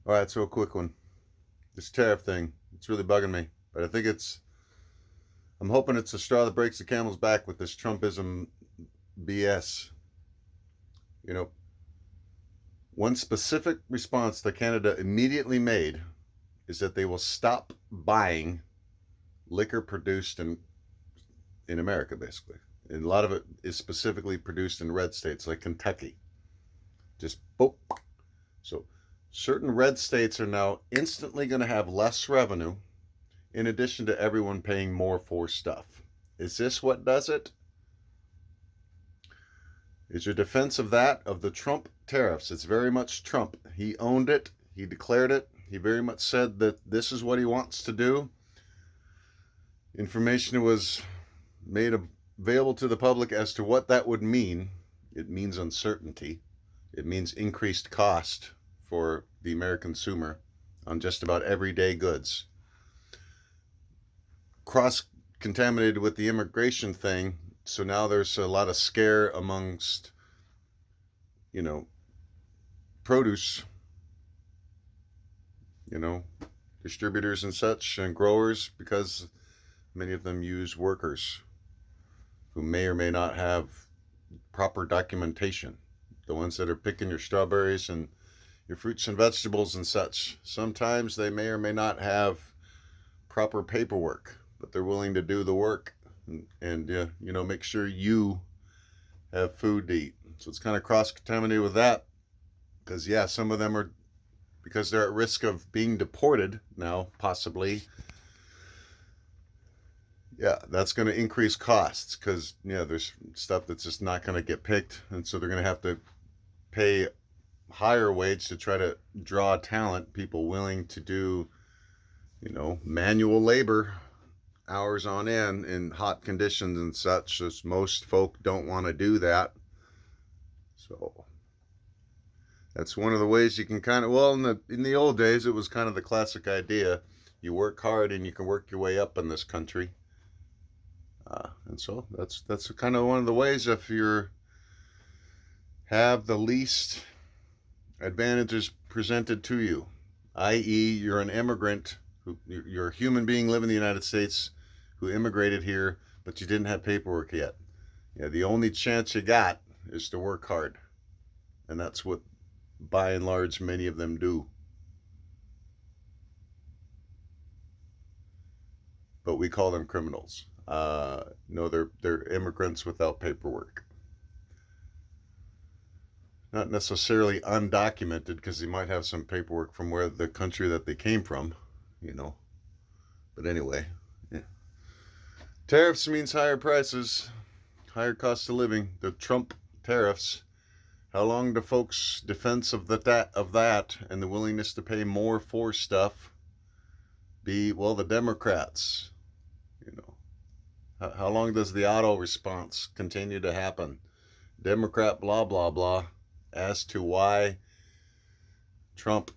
All right, so a quick one. This tariff thing, it's really bugging me. But I'm hoping it's a straw that breaks the camel's back with this Trumpism BS. You know, one specific response that Canada immediately made is that they will stop buying liquor produced in America, basically. And a lot of it is specifically produced in red states like Kentucky. Just boop. So certain red states are now instantly going to have less revenue in addition to everyone paying more for stuff. Is this what does it? Is your defense of that, of the Trump tariffs? It's very much Trump. He owned it, he declared it, he very much said that this is what he wants to do. Information was made available to the public as to what that would mean. It means uncertainty, it means increased cost for the American consumer on just about everyday goods. Cross contaminated with the immigration thing, so now there's a lot of scare amongst, you know, produce, you know, distributors and such and growers, because many of them use workers who may or may not have proper documentation. The ones that are picking your strawberries and your fruits and vegetables and such, sometimes they may or may not have proper paperwork, but they're willing to do the work and make sure you have food to eat. So it's kind of cross contaminated with that, because some of them are, because they're at risk of being deported now, possibly. That's going to increase costs, because there's stuff that's just not going to get picked, and so they're going to have to pay higher wage to try to draw talent, people willing to do manual labor hours on end in hot conditions and such, as most folk don't want to do that. So that's one of the ways you can kind of, well, in the old days it was kind of the classic idea, you work hard and you can work your way up in this country. And so that's kind of one of the ways, if you have the least advantages presented to you, i.e. you're an immigrant, you're a human being living in the United States who immigrated here, but you didn't have paperwork yet. The only chance you got is to work hard. And that's what, by and large, many of them do. But we call them criminals. No, they're immigrants without paperwork. Not necessarily undocumented, because they might have some paperwork from where the country that they came from, But anyway, tariffs means higher prices, higher cost of living. The Trump tariffs. How long do folks' defense of that and the willingness to pay more for stuff be? Well, the Democrats. How long does the auto response continue to happen? Democrat blah blah blah as to why Trump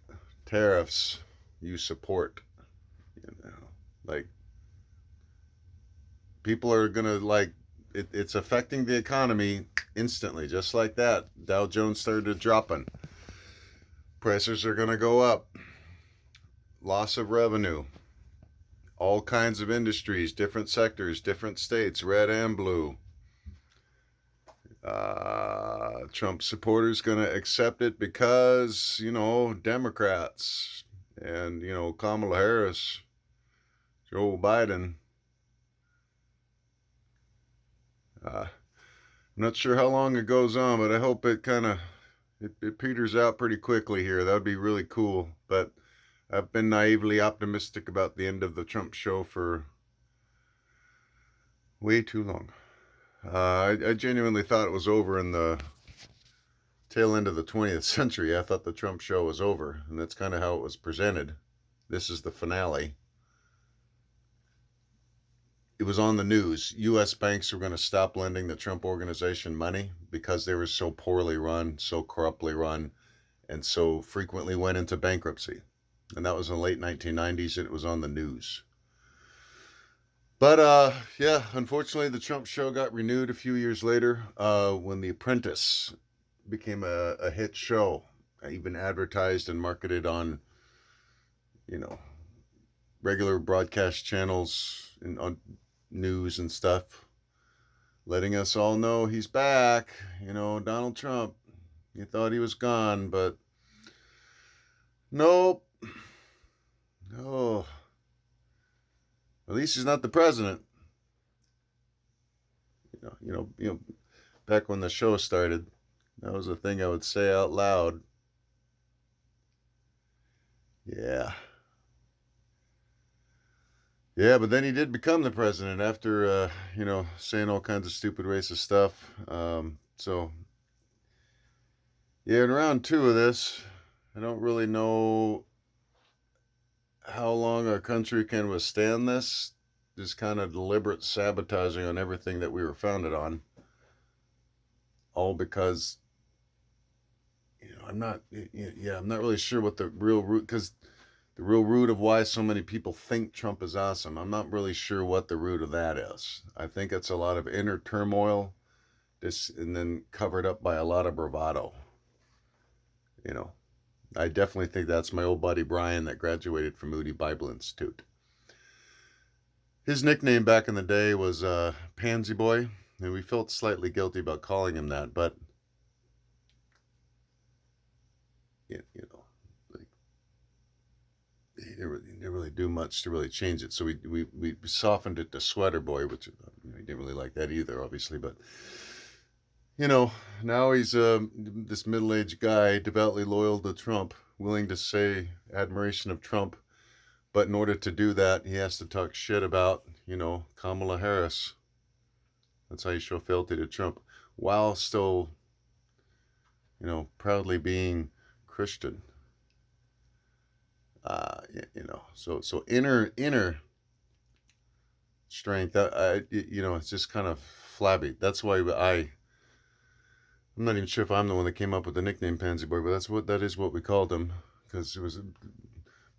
tariffs you support. Like, people are gonna, like, it's affecting the economy instantly, just like that. Dow Jones started dropping. Prices are gonna go up. Loss of revenue. All kinds of industries, different sectors, different states, red and blue. Trump supporters going to accept it because, Democrats and, Kamala Harris, Joe Biden. I'm not sure how long it goes on, but I hope it kind of, it peters out pretty quickly here. That would be really cool. But I've been naively optimistic about the end of the Trump show for way too long. I genuinely thought it was over in the tail end of the 20th century. I thought the Trump show was over, and that's kind of how it was presented. This is the finale. It was on the news. U.S. banks were going to stop lending the Trump organization money because they were so poorly run, so corruptly run, and so frequently went into bankruptcy. And that was in the late 1990s, and it was on the news. But unfortunately, the Trump show got renewed a few years later when The Apprentice became a hit show, even advertised and marketed on you know, regular broadcast channels and on news and stuff, letting us all know he's back. Donald Trump, you thought he was gone, but nope. No. At least he's not the president. Back when the show started, that was a thing I would say out loud. Yeah. Yeah, but then he did become the president after, saying all kinds of stupid racist stuff. So, yeah, in round two of this, I don't really know how long our country can withstand this kind of deliberate sabotaging on everything that we were founded on. All because, I'm not really sure what the real root, because the real root of why so many people think Trump is awesome, I'm not really sure what the root of that is. I think it's a lot of inner turmoil, and then covered up by a lot of bravado. I definitely think that's my old buddy Brian that graduated from Moody Bible Institute. His nickname back in the day was Pansy Boy, and we felt slightly guilty about calling him that, but like, he didn't really do much to really change it. So we softened it to Sweater Boy, which he didn't really like that either, obviously. But now he's this middle-aged guy, devoutly loyal to Trump, willing to say admiration of Trump, but in order to do that, he has to talk shit about Kamala Harris. That's how you show fealty to Trump, while still proudly being Christian. So inner strength. It's just kind of flabby. That's why I'm not even sure if I'm the one that came up with the nickname Pansy Boy, but that is what we called him, because it was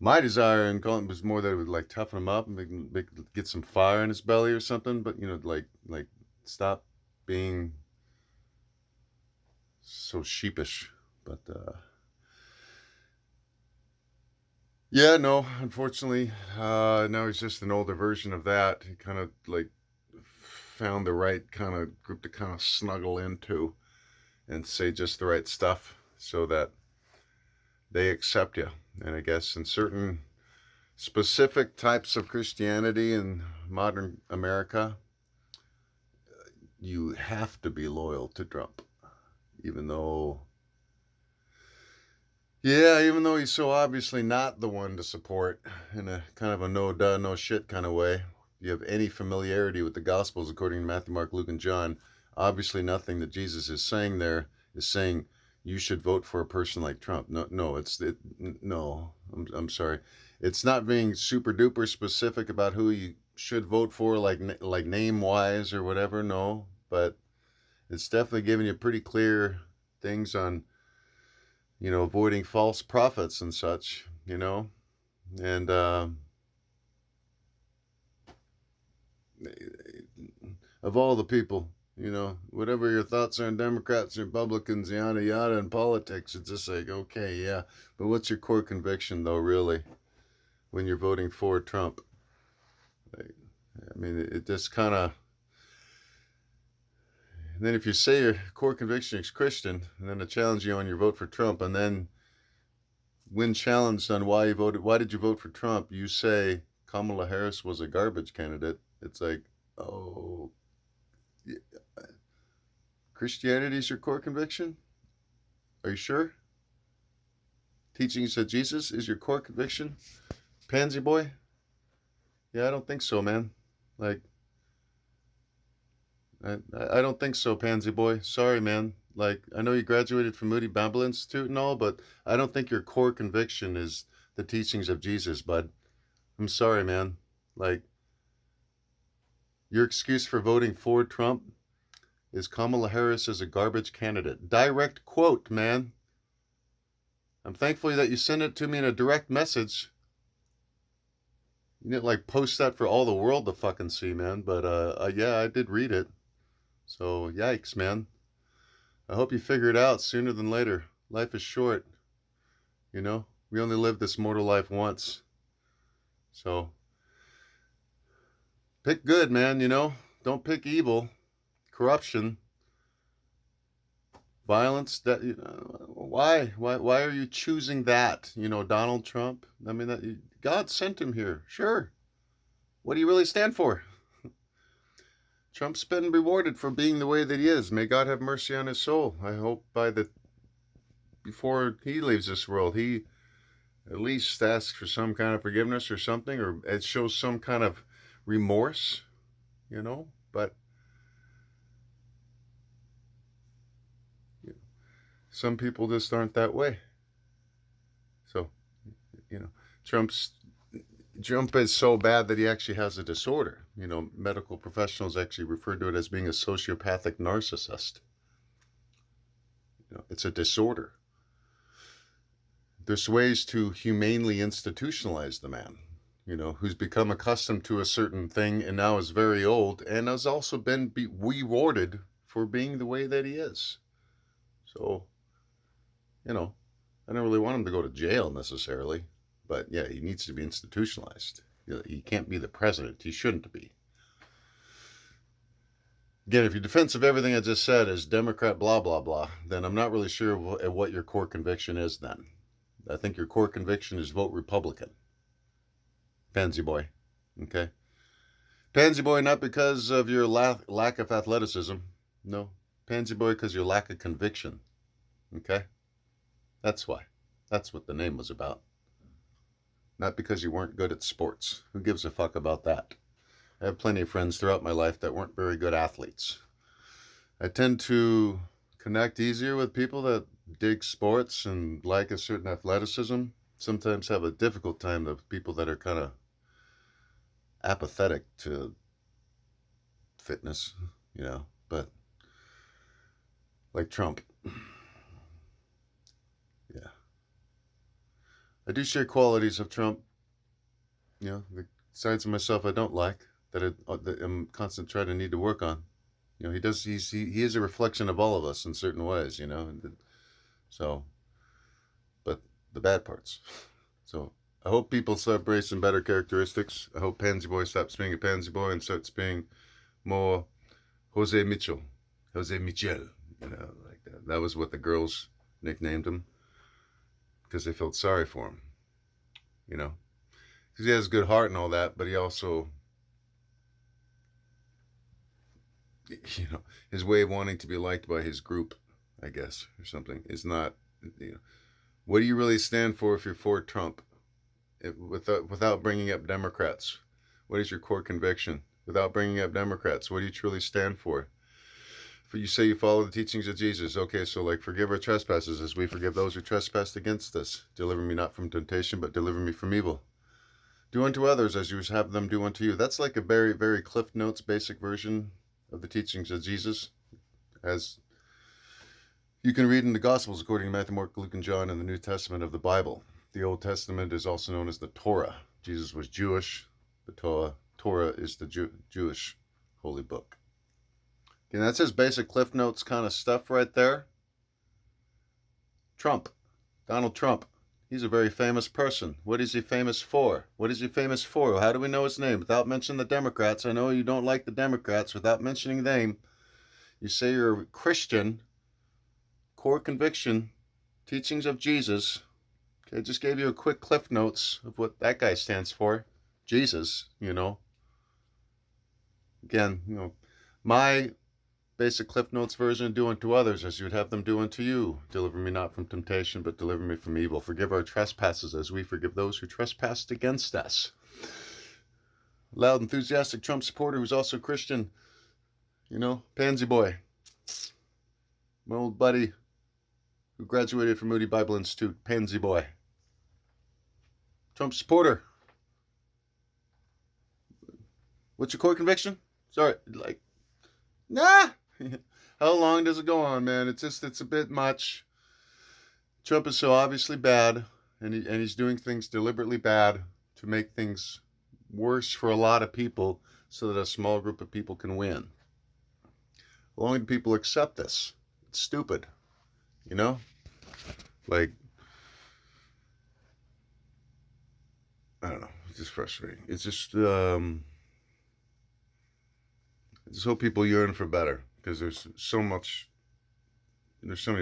my desire in calling was more that it would like toughen him up and get some fire in his belly or something. But like stop being so sheepish. But yeah, no, unfortunately, now he's just an older version of that. He kind of like found the right kind of group to kind of snuggle into and say just the right stuff so that they accept you. And I guess in certain specific types of Christianity in modern America, you have to be loyal to Trump, even though he's so obviously not the one to support in a kind of a no duh, no shit kind of way. If you have any familiarity with the Gospels according to Matthew, Mark, Luke, and John, obviously nothing that Jesus is saying there is saying you should vote for a person like Trump. No, I'm sorry. It's not being super duper specific about who you should vote for, like name wise or whatever. No, but it's definitely giving you pretty clear things on avoiding false prophets and such, and of all the people, whatever your thoughts are on Democrats and Republicans, yada yada, in politics, it's just like, okay, yeah, but what's your core conviction though, really, when you're voting for Trump? It just kind of. And then if you say your core conviction is Christian, and then I challenge you on your vote for Trump, and then when challenged on why did you vote for Trump, you say Kamala Harris was a garbage candidate. It's like, oh, yeah. Christianity is your core conviction? Are you sure? Teachings of Jesus is your core conviction? Pansy Boy? Yeah, I don't think so, man. Like, I don't think so, Pansy Boy. Sorry, man. Like, I know you graduated from Moody Bible Institute and all, but I don't think your core conviction is the teachings of Jesus, bud. I'm sorry, man. Like, your excuse for voting for Trump is Kamala Harris is a garbage candidate. Direct quote, man. I'm thankful that you sent it to me in a direct message. You didn't like post that for all the world to fucking see, man. But yeah, I did read it. So yikes, man. I hope you figure it out sooner than later. Life is short. We only live this mortal life once. So pick good, man, you know? Don't pick evil, corruption, violence. That, you know, why are you choosing that? You know, Donald Trump. I mean, God sent him here. Sure. What do you really stand for? Trump's been rewarded for being the way that he is. May God have mercy on his soul. I hope before he leaves this world, he at least asks for some kind of forgiveness or something, or it shows some kind of remorse, you know. But some people just aren't that way. So, you know, Trump is so bad that he actually has a disorder. You know, medical professionals actually refer to it as being a sociopathic narcissist. You know, it's a disorder. There's ways to humanely institutionalize the man, you know, who's become accustomed to a certain thing and now is very old and has also been rewarded for being the way that he is. So, you know, I don't really want him to go to jail necessarily, but yeah, he needs to be institutionalized. He can't be the president. He shouldn't be. Again, if your defense of everything I just said is Democrat blah, blah, blah, then I'm not really sure what your core conviction is then. I think your core conviction is vote Republican. Pansy boy. Okay? Pansy boy not because of your lack of athleticism. No. Pansy boy because your lack of conviction. Okay? That's why. That's what the name was about. Not because you weren't good at sports. Who gives a fuck about that? I have plenty of friends throughout my life that weren't very good athletes. I tend to connect easier with people that dig sports and like a certain athleticism. Sometimes have a difficult time with people that are kind of apathetic to fitness, you know, but like Trump. Yeah. I do share qualities of Trump, you know, the sides of myself I don't like that I'm constantly trying to need to work on. You know, he is a reflection of all of us in certain ways, you know. So, but the bad parts. So I hope people start embracing better characteristics. I hope Pansy Boy stops being a Pansy Boy and starts being more Jose Mitchell. You know, like that. That was what the girls nicknamed him because they felt sorry for him, you know. Because he has a good heart and all that, but he also, you know, his way of wanting to be liked by his group, I guess, or something, is not, you know, what do you really stand for if you're for Trump? Without bringing up Democrats, what is your core conviction? Without bringing up Democrats, what do you truly stand for? For you say you follow the teachings of Jesus. Okay, so like forgive our trespasses as we forgive those who trespass against us. Deliver me not from temptation, but deliver me from evil. Do unto others as you would have them do unto you. That's like a very, very Cliff Notes basic version of the teachings of Jesus, as you can read in the Gospels according to Matthew, Mark, Luke, and John in the New Testament of the Bible. The Old Testament is also known as the Torah. Jesus was Jewish. The Torah is the Jewish holy book. And that's his basic Cliff Notes kind of stuff right there. Trump, Donald Trump. He's a very famous person. What is he famous for? What is he famous for? How do we know his name? Without mentioning the Democrats. I know you don't like the Democrats. Without mentioning them, you say you're a Christian. Core conviction, teachings of Jesus. Okay, I just gave you a quick Cliff Notes of what that guy stands for. Jesus, you know. Again, you know, my basic Cliff Notes version, do unto others as you would have them do unto you. Deliver me not from temptation, but deliver me from evil. Forgive our trespasses as we forgive those who trespassed against us. Loud, enthusiastic Trump supporter who's also Christian. You know, Pansy Boy. My old buddy who graduated from Moody Bible Institute. Pansy Boy. Trump supporter. What's your core conviction? Sorry, like, nah. How long does it go on, man? It's a bit much. Trump is so obviously bad, and he's doing things deliberately bad to make things worse for a lot of people so that a small group of people can win. How long do people accept this? It's stupid, you know? Like, I don't know. It's just frustrating. It's just I just hope people yearn for better, because there's so many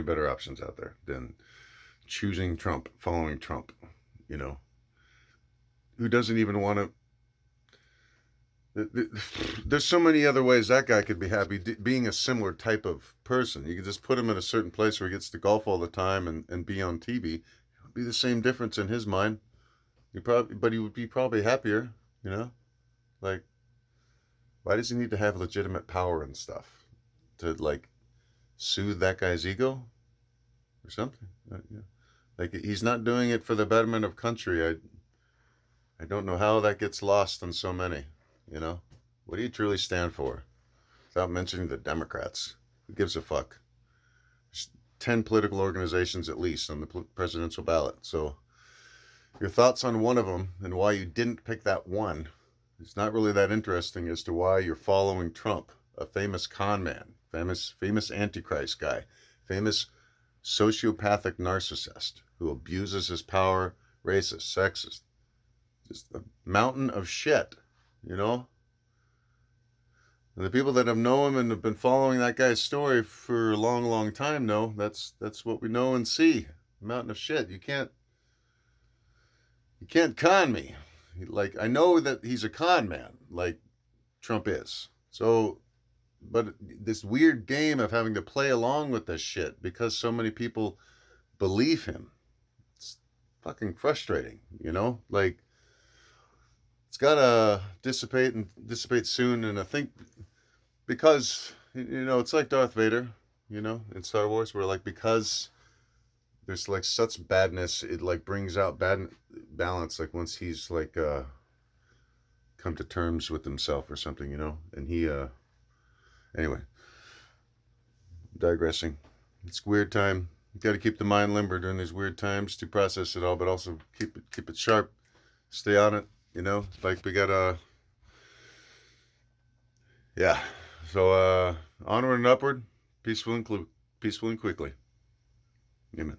better options out there than choosing Trump, following Trump. You know, who doesn't even want to. There's so many other ways that guy could be happy being a similar type of person. You could just put him in a certain place where he gets to golf all the time and be on TV. It would be the same difference in his mind. But he would be probably happier. You know, like, why does he need to have legitimate power and stuff to like soothe that guy's ego or something? Yeah. Like, he's not doing it for the betterment of country. I don't know how that gets lost on so many. You know, what do you truly stand for? Without mentioning the Democrats, who gives a fuck? There's 10 political organizations at least on the presidential ballot. So your thoughts on one of them and why you didn't pick that one is not really that interesting as to why you're following Trump, a famous con man, famous antichrist guy, famous sociopathic narcissist who abuses his power, racist, sexist, just a mountain of shit, you know? And the people that have known him and have been following that guy's story for a long, long time know that's what we know and see. A mountain of shit. You can't con me. Like, I know that he's a con man, like Trump is. So, but this weird game of having to play along with this shit because so many people believe him, it's fucking frustrating, you know? Like, it's gotta dissipate soon. And I think because, you know, it's like Darth Vader, you know, in Star Wars, where like, because there's like such badness, it like brings out bad balance. Like, once he's like come to terms with himself or something, you know. And he anyway, digressing. It's weird time. You got to keep the mind limber during these weird times to process it all, but also keep it sharp. Stay on it, you know. Like, we got yeah. So onward and upward, peaceful and quickly. Amen.